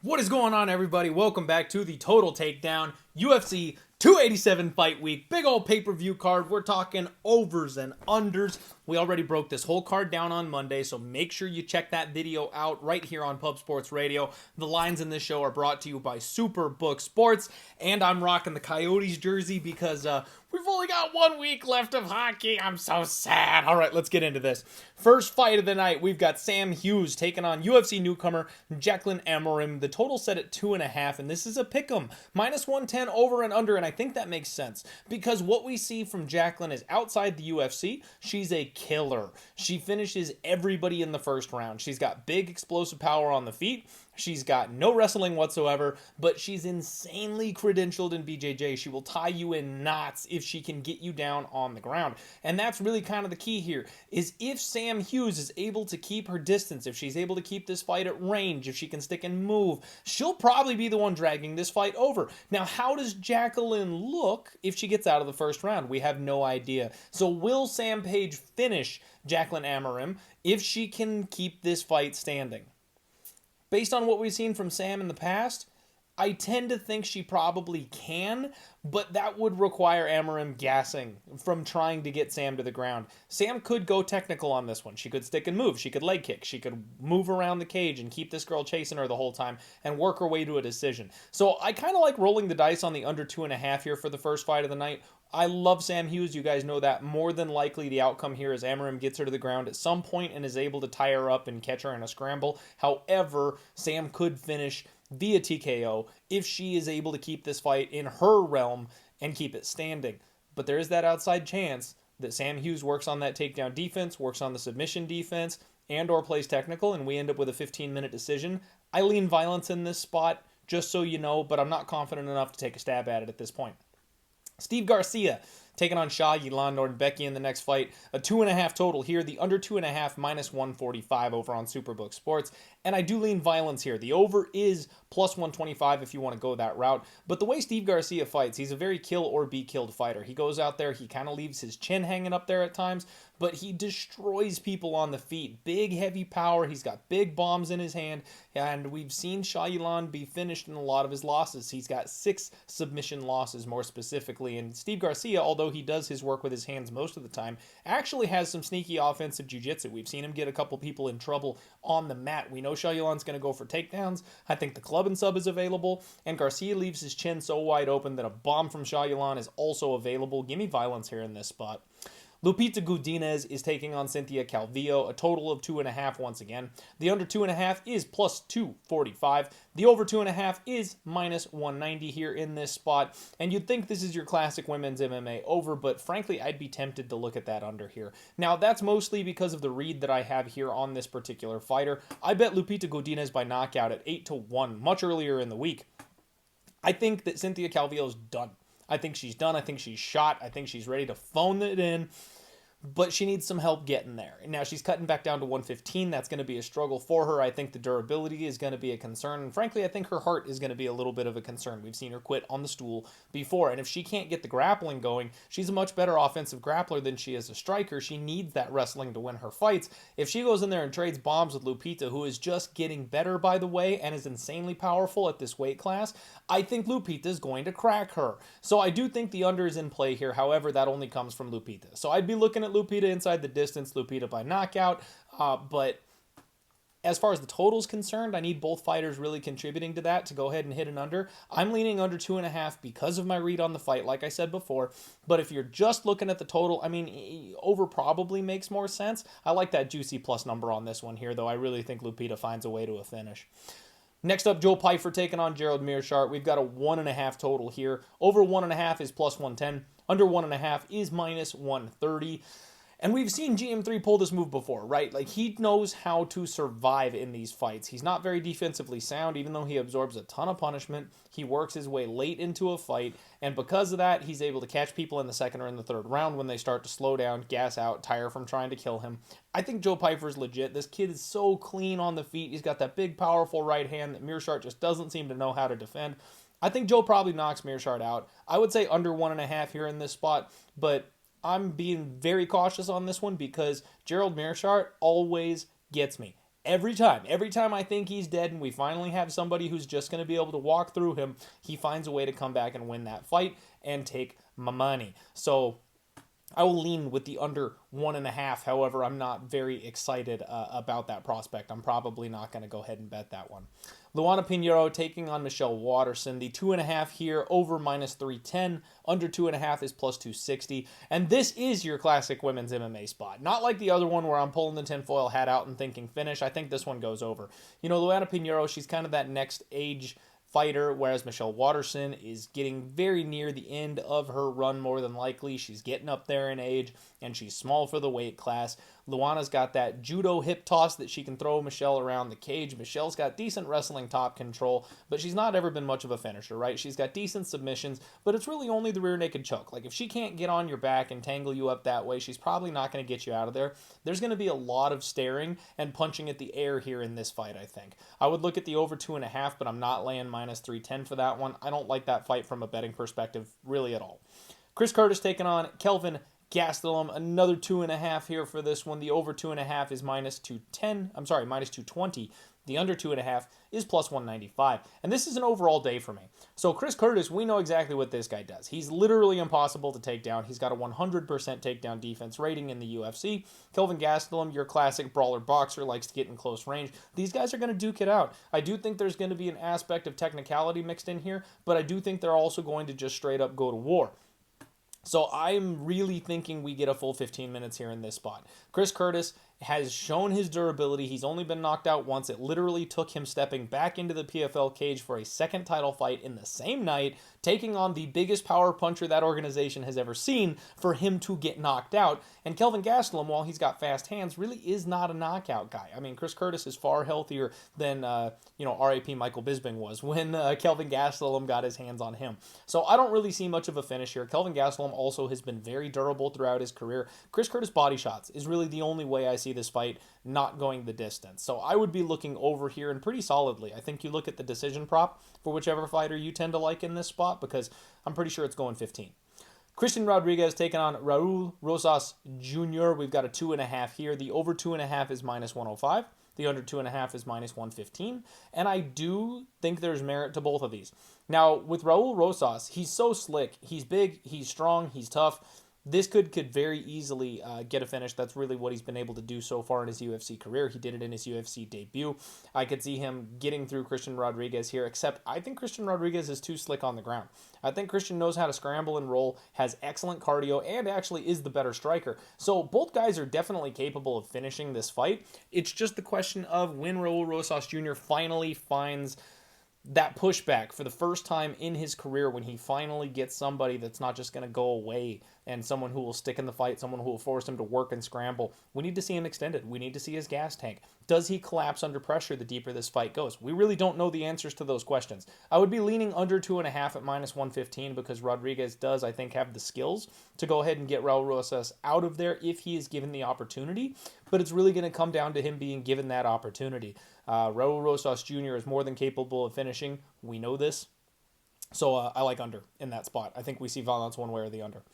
What is going on, everybody? Welcome back to the Total Takedown UFC 287 Fight Week. Big old pay-per-view card. We're talking overs and unders. We already broke this whole card down on Monday, so make sure you check that video out right here on Pub Sports Radio. The lines in this show are brought to you by Superbook Sports, and I'm rocking the Coyotes jersey because we've only got 1 week left of hockey. I'm so sad. All right, let's get into this. First fight of the night, we've got Sam Hughes taking on UFC newcomer Jacqueline Amorim. The total set at 2.5, and this is a pick'em. -110 over and under, and I think that makes sense because what we see from Jacqueline is outside the UFC, she's a killer. She finishes everybody in the first round. She's got big explosive power on the feet. She's got no wrestling whatsoever, but she's insanely credentialed in BJJ. She will tie you in knots if she can get you down on the ground. And that's really kind of the key here, is if Sam Hughes is able to keep her distance, if she's able to keep this fight at range, if she can stick and move, she'll probably be the one dragging this fight over. Now, how does Jacqueline look if she gets out of the first round? We have no idea. So will Sam Page finish Jacqueline Amorim if she can keep this fight standing? Based on what we've seen from Sam in the past, I tend to think she probably can, but that would require Amorim gassing from trying to get Sam to the ground. Sam could go technical on this one. She could stick and move. She could leg kick. She could move around the cage and keep this girl chasing her the whole time and work her way to a decision. So I kind of like rolling the dice on the under 2.5 here for the first fight of the night. I love Sam Hughes. You guys know that. More than likely, the outcome here is Amorim gets her to the ground at some point and is able to tie her up and catch her in a scramble. However, Sam could finish via TKO if she is able to keep this fight in her realm and keep it standing. But there is that outside chance that Sam Hughes works on that takedown defense, works on the submission defense, and or plays technical, and we end up with a 15-minute decision. I lean violence in this spot, just so you know, but I'm not confident enough to take a stab at it at this point. Steve Garcia taking on Shah Nordbecki in the next fight. A 2.5 total here. The under 2.5 -145 over on Superbook Sports. And I do lean violence here. The over is +125 if you want to go that route. But the way Steve Garcia fights, he's a very kill or be killed fighter. He goes out there, he kind of leaves his chin hanging up there at times, but he destroys people on the feet. Big, heavy power. He's got big bombs in his hand. And we've seen Shah be finished in a lot of his losses. He's got 6 submission losses more specifically. And Steve Garcia, although he does his work with his hands most of the time, actually has some sneaky offensive jiu-jitsu. We've seen him get a couple people in trouble on the mat. We know Shah going to go for takedowns. I think the club and sub is available. And Garcia leaves his chin so wide open that a bomb from Shah is also available. Give me violence here in this spot. Lupita Godinez is taking on Cynthia Calvillo, a total of 2.5 once again. The under 2.5 is +245. The over 2.5 is -190 here in this spot. And you'd think this is your classic women's MMA over, but frankly, I'd be tempted to look at that under here. Now, that's mostly because of the read that I have here on this particular fighter. I bet Lupita Godinez by knockout at 8-1 much earlier in the week. I think that Cynthia Calvillo's done. I think she's done. I think she's shot. I think she's ready to phone it in. But she needs some help getting there. Now, she's cutting back down to 115. That's going to be a struggle for her. I think the durability is going to be a concern. And frankly, I think her heart is going to be a little bit of a concern. We've seen her quit on the stool before. And if she can't get the grappling going, she's a much better offensive grappler than she is a striker. She needs that wrestling to win her fights. If she goes in there and trades bombs with Lupita, who is just getting better, by the way, and is insanely powerful at this weight class, I think Lupita is going to crack her. So I do think the under is in play here. However, that only comes from Lupita. So I'd be looking at Lupita inside the distance, Lupita by knockout, but as far as the total is concerned, I need both fighters really contributing to that to go ahead and hit an under. I'm leaning under 2.5 because of my read on the fight, like I said before, but if you're just looking at the total, I mean, over probably makes more sense. I like that juicy plus number on this one here, though I really think Lupita finds a way to a finish. Next up, Joe Pyfer taking on Gerald Meerschaert. We've got a 1.5 total here. Over 1.5 is +110. Under 1.5 is -130. And we've seen GM3 pull this move before, right? Like, he knows how to survive in these fights. He's not very defensively sound, even though he absorbs a ton of punishment. He works his way late into a fight, and because of that, he's able to catch people in the second or in the third round when they start to slow down, gas out, tire from trying to kill him. I think Joe Pyfer's legit. This kid is so clean on the feet. He's got that big, powerful right hand that Meerschaert just doesn't seem to know how to defend. I think Joe probably knocks Meerschaert out. I would say under 1.5 here in this spot, but I'm being very cautious on this one because Gerald Meerschaert always gets me. Every time I think he's dead and we finally have somebody who's just going to be able to walk through him, he finds a way to come back and win that fight and take my money. So I will lean with the under 1.5. However, I'm not very excited about that prospect. I'm probably not going to go ahead and bet that one. Luana Pinheiro taking on Michelle Waterson. The 2.5 here, over -310. Under 2.5 is +260. And this is your classic women's MMA spot. Not like the other one where I'm pulling the tinfoil hat out and thinking finish. I think this one goes over. You know, Luana Pinheiro, she's kind of that next age fighter, whereas Michelle Waterson is getting very near the end of her run more than likely. She's getting up there in age, and she's small for the weight class. Luana's got that judo hip toss that she can throw Michelle around the cage. Michelle's got decent wrestling top control, but she's not ever been much of a finisher, right? She's got decent submissions, but it's really only the rear naked choke. Like, if she can't get on your back and tangle you up that way, she's probably not going to get you out of there. There's going to be a lot of staring and punching at the air here in this fight, I think. I would look at the over 2.5, but I'm not laying -310 for that one. I don't like that fight from a betting perspective really at all. Chris Curtis taking on Kelvin Gastelum, another 2.5 here for this one. The over 2.5 is -220. The under 2.5 is +195. And this is an overall day for me. So Chris Curtis, we know exactly what this guy does. He's literally impossible to take down. He's got a 100% takedown defense rating in the UFC. Kelvin Gastelum, your classic brawler boxer, likes to get in close range. These guys are going to duke it out. I do think there's going to be an aspect of technicality mixed in here, but I do think they're also going to just straight up go to war. So I'm really thinking we get a full 15 minutes here in this spot. Chris Curtis has shown his durability. He's only been knocked out once. It literally took him stepping back into the PFL cage for a second title fight in the same night, taking on the biggest power puncher that organization has ever seen, for him to get knocked out. And Kelvin Gastelum, while he's got fast hands, really is not a knockout guy. I mean, Chris Curtis is far healthier than, R.A.P. Michael Bisping was when Kelvin Gastelum got his hands on him. So I don't really see much of a finish here. Kelvin Gastelum also has been very durable throughout his career. Chris Curtis body shots is really the only way I see this fight not going the distance. So I would be looking over here, and pretty solidly. I think you look at the decision prop for whichever fighter you tend to like in this spot, because I'm pretty sure it's going 15. Christian Rodriguez taking on Raul Rosas Jr. We've got a 2.5 here. The over 2.5 is -105. The under 2.5 is -115. And I do think there's merit to both of these. Now, with Raul Rosas, he's so slick. He's big, he's strong, he's tough. This could very easily get a finish. That's really what he's been able to do so far in his UFC career. He did it in his UFC debut. I could see him getting through Christian Rodriguez here, except I think Christian Rodriguez is too slick on the ground. I think Christian knows how to scramble and roll, has excellent cardio, and actually is the better striker. So both guys are definitely capable of finishing this fight. It's just the question of when Raul Rosas Jr. finally finds that pushback for the first time in his career, when he finally gets somebody that's not just going to go away and someone who will stick in the fight, someone who will force him to work and scramble. We need to see him extended. We need to see his gas tank. Does he collapse under pressure the deeper this fight goes? We really don't know the answers to those questions. I would be leaning under 2.5 at -115, because Rodriguez does, I think, have the skills to go ahead and get Raul Rosas out of there if he is given the opportunity. But it's really going to come down to him being given that opportunity. Raul Rosas Jr. is more than capable of finishing. We know this. So I like under in that spot. I think we see violence one way or the under.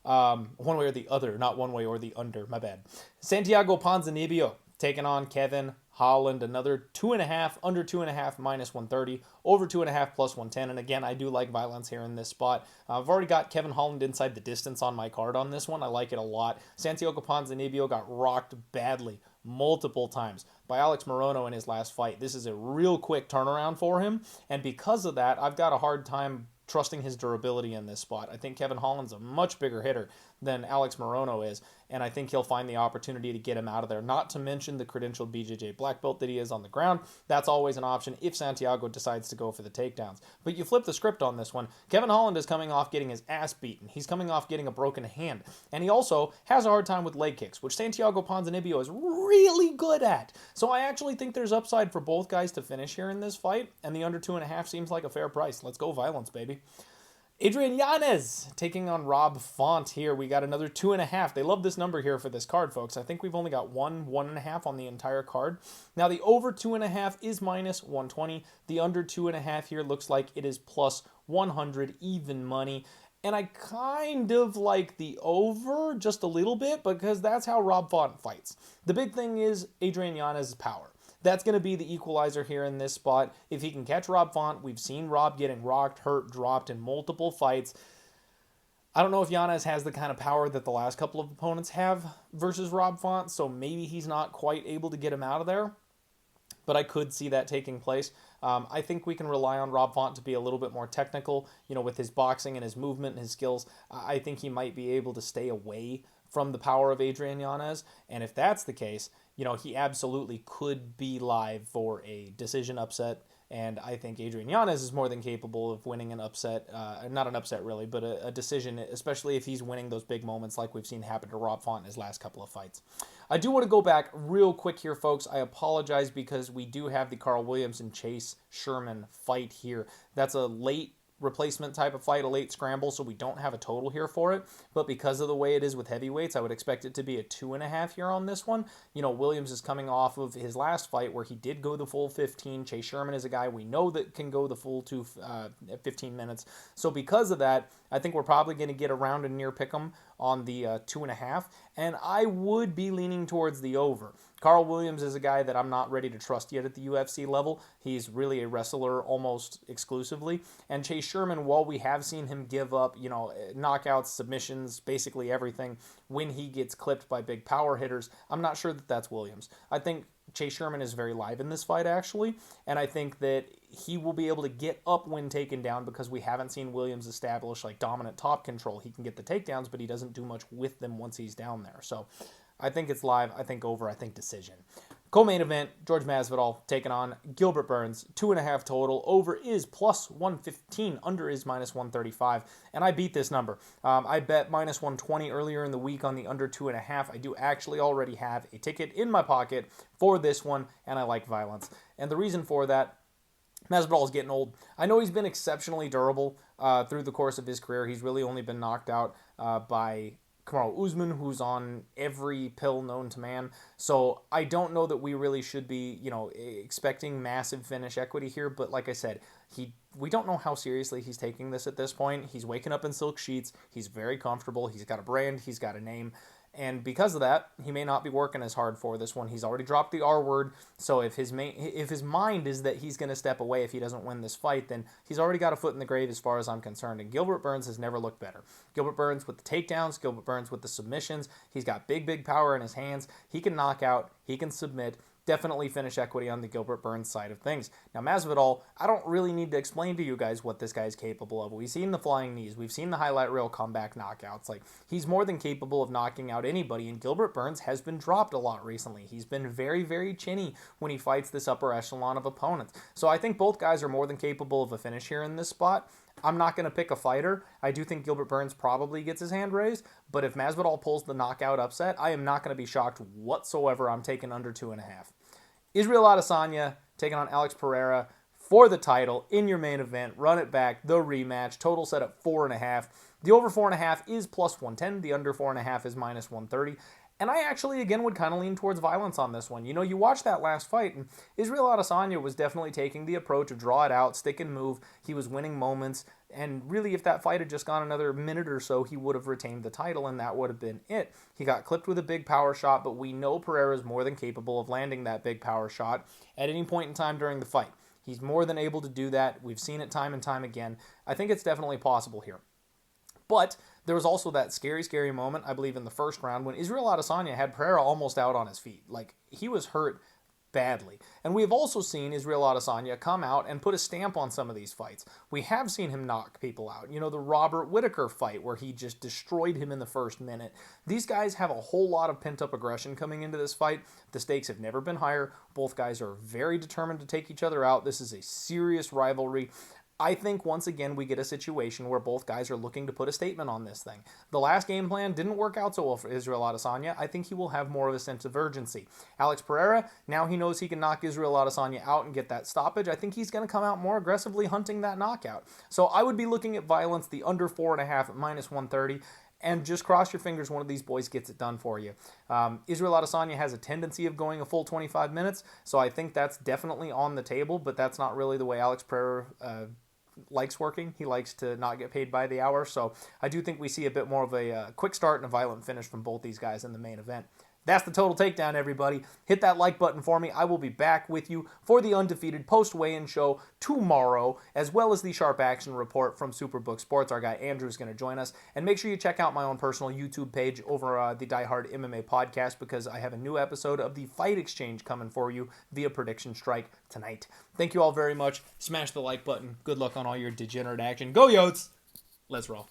One way or the other, not one way or the under, my bad. Santiago Ponzinibbio taking on Kevin Holland, another 2.5, under 2.5, -130, over 2.5, +110. And again, I do like violence here in this spot. I've already got Kevin Holland inside the distance on my card on this one. I like it a lot. Santiago Ponzinibbio got rocked badly multiple times by Alex Morono in his last fight. This is a real quick turnaround for him. And because of that, I've got a hard time trusting his durability in this spot. I think Kevin Holland's a much bigger hitter than Alex Morono is, and I think he'll find the opportunity to get him out of there. Not to mention the credentialed BJJ black belt that he is on the ground. That's always an option if Santiago decides to go for the takedowns. But you flip the script on this one. Kevin Holland is coming off getting his ass beaten. He's coming off getting a broken hand. And he also has a hard time with leg kicks, which Santiago Ponzinibbio is really good at. So I actually think there's upside for both guys to finish here in this fight, and the under 2.5 seems like a fair price. Let's go violence, baby. Adrian Yanez taking on Rob Font here. We got another 2.5. They love this number here for this card, folks. I think we've only got 1.5 on the entire card. Now, the over 2.5 is -120. The under 2.5 here looks like it is +100, even money. And I kind of like the over just a little bit, because that's how Rob Font fights. The big thing is Adrian Yanez's power. That's going to be the equalizer here in this spot. If he can catch Rob Font, we've seen Rob getting rocked, hurt, dropped in multiple fights. I don't know if Yanez has the kind of power that the last couple of opponents have versus Rob Font, so maybe he's not quite able to get him out of there. But I could see that taking place. I think we can rely on Rob Font to be a little bit more technical, with his boxing and his movement and his skills. I think he might be able to stay away from the power of Adrian Yanez. And if that's the case, he absolutely could be live for a decision upset. And I think Adrian Yanez is more than capable of winning an upset, not an upset really, but a decision, especially if he's winning those big moments like we've seen happen to Rob Font in his last couple of fights. I do want to go back real quick here, folks. I apologize because we do have the Carl Williams and Chase Sherman fight here. That's a late replacement type of fight, a late scramble, so we don't have a total here for it. But because of the way it is with heavyweights, I would expect it to be a 2.5 here on this one. Williams is coming off of his last fight where he did go the full 15. Chase Sherman is a guy we know that can go the full 15 minutes. So because of that, I think we're probably going to get around a near pick'em on the 2.5, and I would be leaning towards the over. Carl Williams is a guy that I'm not ready to trust yet at the UFC level. He's really a wrestler almost exclusively. And Chase Sherman, while we have seen him give up, knockouts, submissions, basically everything when he gets clipped by big power hitters, I'm not sure that that's Williams. I think Chase Sherman is very live in this fight, actually, and I think that he will be able to get up when taken down because we haven't seen Williams establish dominant top control. He can get the takedowns, but he doesn't do much with them once he's down there. So I think it's live. I think over. I think decision. Co-main event, George Masvidal taking on Gilbert Burns. 2.5 total. Over is plus 115. Under is minus 135. And I beat this number. I bet minus 120 earlier in the week on the under 2.5. I do actually already have a ticket in my pocket for this one, and I like violence. And the reason for that, Masvidal is getting old. I know he's been exceptionally durable through the course of his career. He's really only been knocked out by Kamaru Usman, who's on every pill known to man. So I don't know that we really should be, expecting massive finish equity here. But like I said, we don't know how seriously he's taking this at this point. He's waking up in silk sheets. He's very comfortable. He's got a brand. He's got a name. And because of that, he may not be working as hard for this one. He's already dropped the R word. So if his mind is that he's going to step away if he doesn't win this fight, then he's already got a foot in the grave as far as I'm concerned. And Gilbert Burns has never looked better. Gilbert Burns with the takedowns, Gilbert Burns with the submissions. He's got big power in his hands. He can knock out. He can submit. Definitely finish equity on the Gilbert Burns side of things. Now, Masvidal, I don't really need to explain to you guys what this guy is capable of. We've seen the flying knees. We've seen the highlight reel comeback knockouts. He's more than capable of knocking out anybody, and Gilbert Burns has been dropped a lot recently. He's been very chinny when he fights this upper echelon of opponents. So I think both guys are more than capable of a finish here in this spot. I'm not going to pick a fighter. I do think Gilbert Burns probably gets his hand raised, but if Masvidal pulls the knockout upset, I am not going to be shocked whatsoever. I'm taking under 2.5. Israel Adesanya taking on Alex Pereira for the title in your main event. Run it back, the rematch. Total set at 4.5. The over 4.5 is plus 110. The under 4.5 is minus 130. And I actually, again, would kind of lean towards violence on this one. You watch that last fight, and Israel Adesanya was definitely taking the approach of draw it out, stick and move. He was winning moments, and really, if that fight had just gone another minute or so, he would have retained the title, and that would have been it. He got clipped with a big power shot, but we know Pereira is more than capable of landing that big power shot at any point in time during the fight. He's more than able to do that. We've seen it time and time again. I think it's definitely possible here. But there was also that scary moment, I believe, in the first round when Israel Adesanya had Pereira almost out on his feet. He was hurt badly. And we have also seen Israel Adesanya come out and put a stamp on some of these fights. We have seen him knock people out. The Robert Whittaker fight where he just destroyed him in the first minute. These guys have a whole lot of pent-up aggression coming into this fight. The stakes have never been higher. Both guys are very determined to take each other out. This is a serious rivalry. I think once again we get a situation where both guys are looking to put a statement on this thing. The last game plan didn't work out so well for Israel Adesanya. I think he will have more of a sense of urgency. Alex Pereira, now he knows he can knock Israel Adesanya out and get that stoppage. I think he's going to come out more aggressively hunting that knockout. So I would be looking at violence, the under 4.5 at minus 130. And just cross your fingers one of these boys gets it done for you. Israel Adesanya has a tendency of going a full 25 minutes, so I think that's definitely on the table, but that's not really the way Alex Pereira likes working. He likes to not get paid by the hour, so I do think we see a bit more of a quick start and a violent finish from both these guys in the main event. That's the Total Takedown, everybody. Hit that like button for me. I will be back with you for the Undefeated post-weigh-in show tomorrow, as well as the Sharp Action Report from Superbook Sports. Our guy Andrew is going to join us. And make sure you check out my own personal YouTube page over the Die Hard MMA podcast, because I have a new episode of the Fight Exchange coming for you via Prediction Strike tonight. Thank you all very much. Smash the like button. Good luck on all your degenerate action. Go Yotes! Let's roll.